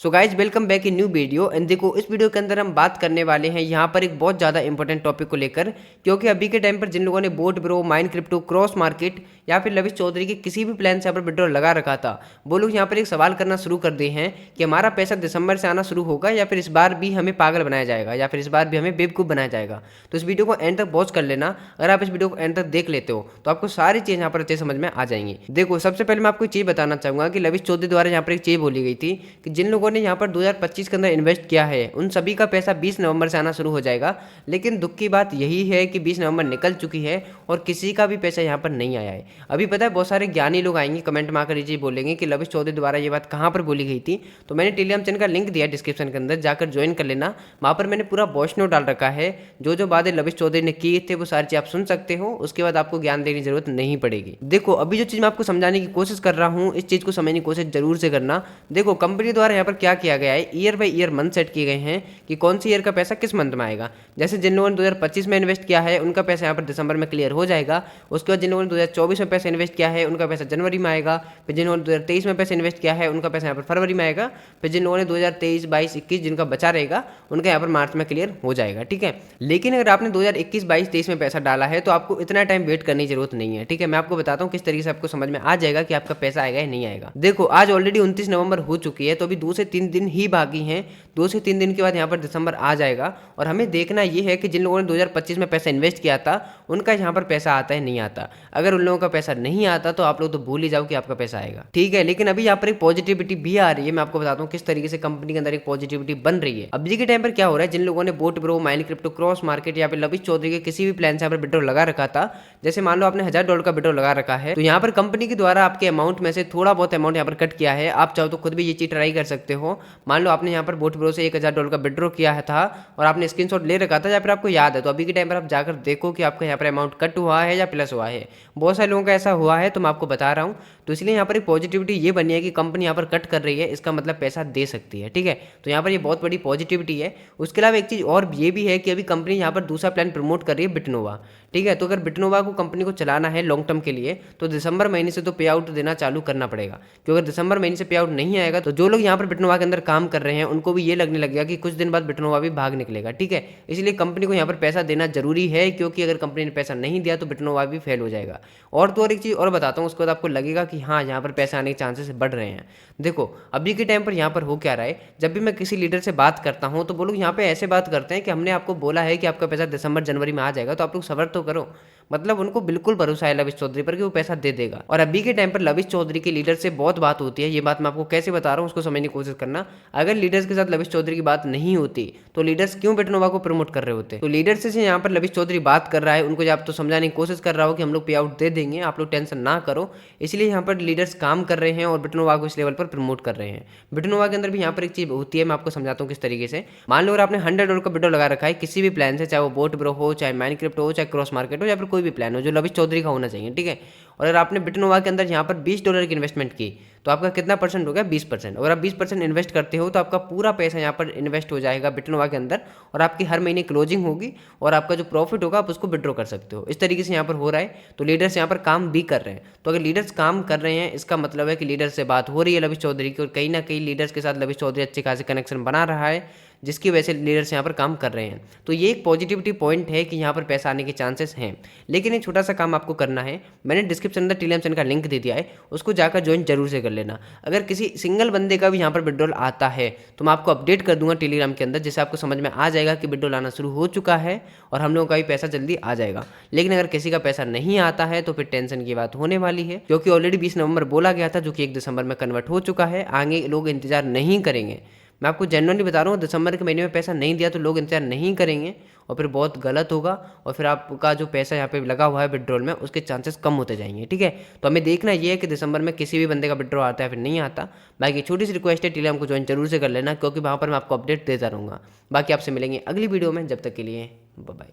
So guys welcome back in new video. And देखो इस video के अंदर हम बात करने वाले हैं यहाँ पर एक बहुत ज़्यादा इंपॉर्टेंट टॉपिक को लेकर, क्योंकि अभी के टाइम पर जिन लोगों ने boat bro, mine crypto, cross market या फिर लविश चौधरी के किसी भी प्लान से यहाँ पर विड्रॉल लगा रखा था, वो लोग यहाँ पर एक सवाल करना शुरू कर दिए हैं कि हमारा पैसा दिसंबर से आना शुरू होगा या फिर इस बार भी हमें पागल बनाया जाएगा या फिर इस बार भी हमें बेवकूफ़ बनाया जाएगा। तो इस वीडियो को एंड तक वॉच कर लेना। अगर आप इस वीडियो को एंड तक देख लेते हो तो आपको सारी चीज़ यहाँ पर अच्छे समझ में आ जाएंगी। देखो सबसे पहले मैं आपको एक चीज़ बताना चाहूँगा कि लविश चौधरी द्वारा यहाँ पर एक चीज़ बोली गई थी कि जिन लोगों ने यहाँ पर 2025 के अंदर इन्वेस्ट किया है उन सभी का पैसा 20 नवंबर से आना शुरू हो जाएगा। लेकिन दुख की बात यही है कि 20 नवंबर निकल चुकी है और किसी का भी पैसा यहाँ पर नहीं आया है। अभी पता है बहुत सारे ज्ञानी लोग आएंगे कमेंट में आकर ये बोलेंगे कि लविश चौधरी द्वारा ये बात कहाँ पर बोली गई थी। तो मैंने टेलीग्राम चैनल का लिंक दिया डिस्क्रिप्शन के अंदर, जाकर ज्वाइन कर लेना। वहाँ पर मैंने पूरा वॉइस नोट डाल रखा है, जो बातें लविश चौधरी ने किए थे वो सारी चीज़ आप सुन सकते हो। उसके बाद आपको ज्ञान देने की जरूरत नहीं पड़ेगी। देखो अभी जो चीज़ मैं आपको समझाने की कोशिश कर रहा हूँ इस चीज़ को समझने की कोशिश जरूर से करना। देखो कंपनी द्वारा यहाँ पर क्या किया गया है, year by year month set किए गए हैं कि कौन सी ईयर का पैसा किस मंथ में आएगा। जैसे जिन लोगों ने 2025 में इन्वेस्ट किया है उनका पैसा यहाँ पर दिसंबर में क्लियर हो जाएगा। उसके बाद जिन लोगों ने 2024 में पैसा इन्वेस्ट किया है उनका पैसा जनवरी में आएगा। फिर जिन लोगों ने 2023 में पैसा इन्वेस्ट किया है उनका पैसा यहाँ पर फरवरी में आएगा। फिर जिन लोगों ने 2023, 22, 21 जिनका बचा रहेगा उनका यहाँ पर मार्च में क्लियर हो जाएगा। ठीक है, लेकिन अगर आपने 2021, 22, 23 में पैसा डाला है तो आपको इतना टाइम वेट करने की जरूरत नहीं है। ठीक है, मैं आपको बताता हूँ किस तरीके से आपको समझ में आ जाएगा कि आपका पैसा आएगा या नहीं आएगा। देखो आज ऑलरेडी 29 नवंबर हो चुकी है, तो अभी 2 से 3 दिन ही बाकी हैं। 2 से 3 दिन के बाद यहाँ पर दिसंबर आ जाएगा और हमें देखना ये है कि जिन लोगों ने 2025 में पैसा इन्वेस्ट किया था उनका यहाँ पर पैसा आता है नहीं आता। अगर उन लोगों का पैसा नहीं आता तो आप लोग तो भूल ही जाओ कि आपका पैसा आएगा। ठीक है, लेकिन अभी यहाँ पर एक पॉजिटिविटी भी आ रही है। मैं आपको बताता हूँ किस तरीके से कंपनी के अंदर एक पॉजिटिविटी बन रही है। अभी के टाइम पर क्या हो रहा है, जिन लोगों ने boat bro, mine crypto, cross market या फिर लविश चौधरी के किसी भी प्लान से यहाँ पर विड्रॉल लगा रखा था, जैसे मान लो आपने $1000 का विड्रॉल लगा रखा है, तो यहाँ पर कंपनी के द्वारा आपके अमाउंट में से थोड़ा बहुत अमाउंट यहाँ पर कट किया है। आप चाहो तो खुद भी ये चीज ट्राई कर सकते हो। मान लो आपने यहाँ पर बोट ब्रो से $1000 का विड्रॉ किया था और आपने स्क्रीनशॉट ले रखा था या फिर आपको याद है, तो अभी के टाइम पर आप जाकर देखो कि आपका यहाँ पर अमाउंट कट हुआ है या प्लस हुआ है। बहुत सारे लोगों का ऐसा हुआ है तो मैं आपको बता रहा हूँ। तो इसलिए यहाँ पर एक पॉजिटिविटी ये बनी है कि कंपनी यहाँ पर कट कर रही है, इसका मतलब पैसा दे सकती है। ठीक है, तो यहाँ पर ये बहुत बड़ी पॉजिटिविटी है। उसके अलावा एक चीज़ और ये भी है कि अभी कंपनी यहाँ पर दूसरा प्लान प्रमोट कर रही है, बिटनोवा। ठीक है, तो अगर बिटनोवा को कंपनी को चलाना है लॉन्ग टर्म के लिए तो दिसंबर महीने से तो पे आउट देना चालू करना पड़ेगा, क्योंकि अगर दिसंबर महीने से पे आउट नहीं आएगा तो जो लोग यहाँ पर बिटनोवा के अंदर काम कर रहे हैं उनको भी ये लगने लगेगा कि कुछ दिन बाद बिटनोवा भी भाग निकलेगा। ठीक है, इसलिए कंपनी को यहाँ पर पैसा देना जरूरी है, क्योंकि अगर कंपनी ने पैसा नहीं दिया तो बिटनोवा भी फेल हो जाएगा। और तो और एक चीज़ और बताता हूँ, उसके बाद आपको लगेगा कि हाँ यहाँ पर पैसा आने के चांसेस बढ़ रहे हैं। देखो अभी के टाइम पर यहाँ पर हो क्या रहा है, जब भी मैं किसी लीडर से बात करता हूँ तो वो लोग यहाँ पे ऐसे बात करते हैं कि हमने आपको बोला है कि आपका पैसा दिसंबर जनवरी में आ जाएगा, तो आप लोग सब्र तो करो। मतलब उनको बिल्कुल भरोसा है लविश चौधरी पर कि वो पैसा दे देगा। और अभी के टाइम पर लविश चौधरी के लीडर से बहुत बात होती है। ये बात मैं आपको कैसे बता रहा हूँ उसको समझने की कोशिश करना। अगर लीडर्स के साथ लविश चौधरी की बात नहीं होती तो लीडर्स क्यों बिटनोवा को प्रमोट कर रहे होते। तो लीडर्स से यहाँ पर लविश चौधरी बात कर रहा है, उनको जब तो समझाने की कोशिश कर रहा हो कि हम लोग पे आउट दे देंगे, आप लोग टेंशन ना करो। इसलिए यहाँ पर लीडर्स काम कर रहे हैं और बिटनोवा को इस लेवल पर प्रमोट कर रहे हैं। बिटनोवा के अंदर भी यहाँ पर एक चीज होती है, मैं आपको समझाता हूँ किस तरीके से। मान लो अगर आपने $100 का विड्रॉ लगा रखा है किसी भी प्लान से, चाहे वो बोट ब्रो हो, चाहे माइन क्रिप्टो हो, चाहे क्रॉस मार्केट हो, या फिर कोई भी प्लान हो जो लविश चौधरी का होना चाहिए। ठीक है, और अगर आपने बिटनोवा के अंदर यहाँ पर $20 की इन्वेस्टमेंट की तो आपका कितना परसेंट हो गया, 20%। अगर आप 20% इन्वेस्ट करते हो तो आपका पूरा पैसा यहाँ पर इन्वेस्ट हो जाएगा बिटनोवा के अंदर और आपकी हर महीने क्लोजिंग होगी और आपका जो प्रॉफिट होगा आप उसको विड्रॉ कर सकते हो। इस तरीके से यहाँ पर हो रहा है। तो लीडर्स यहाँ पर काम भी कर रहे हैं। तो अगर लीडर्स काम कर रहे हैं इसका मतलब है कि लीडर से बात हो रही है लविश चौधरी की, और कहीं ना कहीं लीडर्स के साथ लविश चौधरी अच्छे खासे कनेक्शन बना रहा है, जिसकी वजह से लीडर्स यहाँ पर काम कर रहे हैं। तो ये एक पॉजिटिविटी पॉइंट है कि यहाँ पर पैसा आने के चांसेस हैं। लेकिन एक छोटा सा काम आपको करना है, मैंने डिस्क्रिप्शन में टेलीग्राम चैनल का लिंक दे दिया है, उसको जाकर ज्वाइन जरूर से कर लेना। अगर किसी सिंगल बंदे का भी यहाँ पर विड्रॉल आता है तो मैं आपको अपडेट कर दूंगा टेलीग्राम के अंदर, जिससे आपको समझ में आ जाएगा कि विड्रॉल आना शुरू हो चुका है और हम लोगों का भी पैसा जल्दी आ जाएगा। लेकिन अगर किसी का पैसा नहीं आता है तो फिर टेंशन की बात होने वाली है, क्योंकि ऑलरेडी 20 नवंबर बोला गया था जो कि 1 दिसंबर में कन्वर्ट हो चुका है। आगे लोग इंतजार नहीं करेंगे। मैं आपको जेन्युइनली बता रहा हूँ, दिसंबर के महीने में पैसा नहीं दिया तो लोग इंतजार नहीं करेंगे और फिर बहुत गलत होगा और फिर आपका जो पैसा यहाँ पे लगा हुआ है विड्रॉल में उसके चांसेस कम होते जाएंगे। ठीक है, तो हमें देखना ये है कि दिसंबर में किसी भी बंदे का विड्रॉ आता है फिर नहीं आता। बाकी छोटी सी रिक्वेस्ट है, टेलीग्राम को ज्वाइन जरूर से कर लेना, क्योंकि वहाँ पर मैं आपको अपडेट देता रहूँगा। बाकी आपसे मिलेंगे अगली वीडियो में, जब तक के लिए बाय बाय।